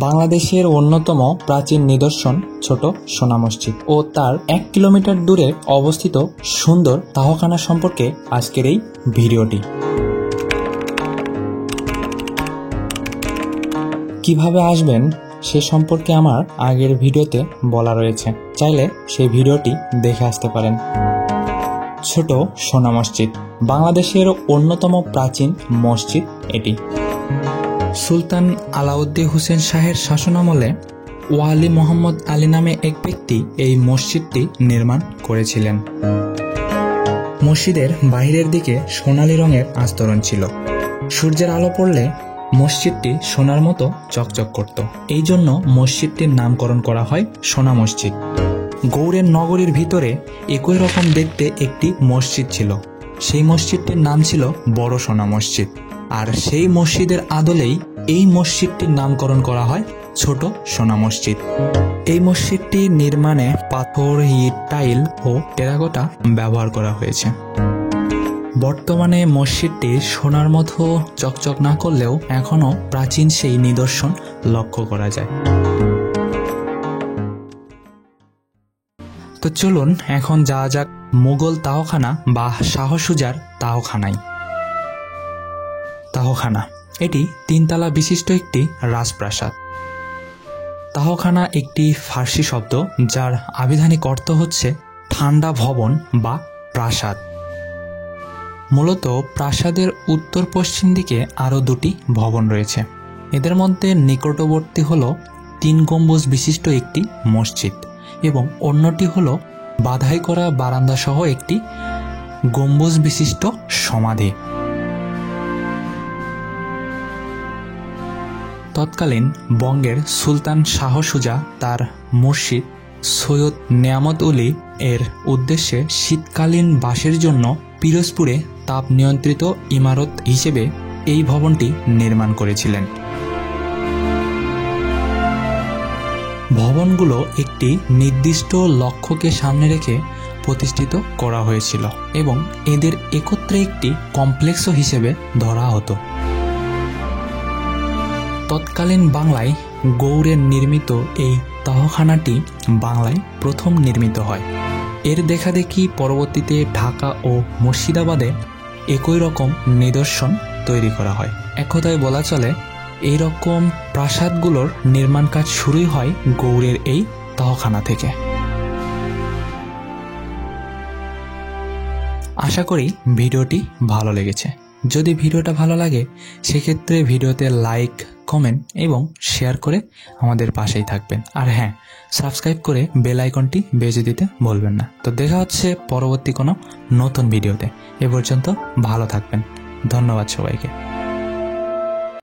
বাংলাদেশের অন্যতম প্রাচীন নিদর্শন ছোট সোনা মসজিদ ও তার 1 কিলোমিটার দূরে অবস্থিত সুন্দর তাহখানা সম্পর্কে আজকের এই ভিডিওটি। কিভাবে আসবেন সে সম্পর্কে আমার আগের ভিডিওতে বলা রয়েছে, চাইলে সেই ভিডিওটি দেখে আসতে পারেন। ছোট সোনা মসজিদ বাংলাদেশের অন্যতম প্রাচীন মসজিদ এটি। সুলতান আলাউদ্দিন হোসেন শাহের শাসনামলে ওয়ালি মোহাম্মদ আলী নামে এক ব্যক্তি এই মসজিদটি নির্মাণ করেছিলেন। মসজিদের বাহিরের দিকে সোনালী রঙের আস্তরণ ছিল। সূর্যের আলো পড়লে মসজিদটি সোনার মতো চকচক করত। এই জন্য মসজিদটির নামকরণ করা হয় সোনা মসজিদ। গৌড়ের নগরীর ভিতরে একই রকম দেখতে একটি মসজিদ ছিল। সেই মসজিদটির নাম ছিল বড় সোনা মসজিদ। আর সেই মসজিদের আদলেই এই মসজিদটির নামকরণ করা হয় ছোট সোনা মসজিদ। এই মসজিদটি নির্মাণে পাথর, ইট, টাইল ও টেরাকোটা ব্যবহার করা হয়েছে। বর্তমানে মসজিদটি সোনার মতো চকচক না করলেও এখনো প্রাচীন সেই নিদর্শন লক্ষ্য করা যায়। তো চলুন এখন যাওয়া যাক মুঘল তাহখানা বা শাহ সুজার তাহখানায়। তাহখানা এটি 3 তলা বিশিষ্ট একটি রাজপ্রাসাদ। তাহখানা একটি ফার্সি শব্দ যার আবিধানিক অর্থ হচ্ছে ঠান্ডা ভবন বা প্রাসাদ। মূলত প্রাসাদের উত্তর পশ্চিম দিকে আরও 2টি ভবন রয়েছে। এদের মধ্যে নিকটবর্তী হল 3 গম্বুজ বিশিষ্ট একটি মসজিদ এবং অন্যটি হল বাধাই করা বারান্দা সহ একটি গম্বুজ বিশিষ্ট সমাধি। তৎকালীন বঙ্গের সুলতান শাহ সুজা তার মুর্শিদ সৈয়দ নেয়ামত উলি এর উদ্দেশ্যে শীতকালীন বাসের জন্য পিরোজপুরে তাপ নিয়ন্ত্রিত ইমারত হিসেবে এই ভবনটি নির্মাণ করেছিলেন। ভবনগুলো একটি নির্দিষ্ট লক্ষ্যকে সামনে রেখে প্রতিষ্ঠিত করা হয়েছিল এবং এদের একত্রে একটি কমপ্লেক্স হিসেবে ধরা হতো। তৎকালীন বাংলায় গৌড়ের নির্মিত এই তাহখানাটি বাংলায় প্রথম নির্মিত হয়। এর দেখাদেখি পরবর্তীতে ঢাকা ও মুর্শিদাবাদে একই রকম নিদর্শন তৈরি করা হয়। এক কথায় বলা চলে এই রকম প্রাসাদগুলোর নির্মাণ কাজ শুরুই হয় গৌড়ের এই তাহখানা থেকে। আশা করি ভিডিওটি ভালো লেগেছে। যদি ভিডিওটা ভালো লাগে সেক্ষেত্রে ভিডিওতে লাইক, কমেন্ট এবং শেয়ার করে আমাদের পাশেই থাকবেন। আর হ্যাঁ, সাবস্ক্রাইব করে বেল আইকনটি বেজে দিতে ভুলবেন না। তো দেখা হচ্ছে পরবর্তী কোনো নতুন ভিডিওতে। এ পর্যন্ত ভালো থাকবেন। ধন্যবাদ সবাইকে।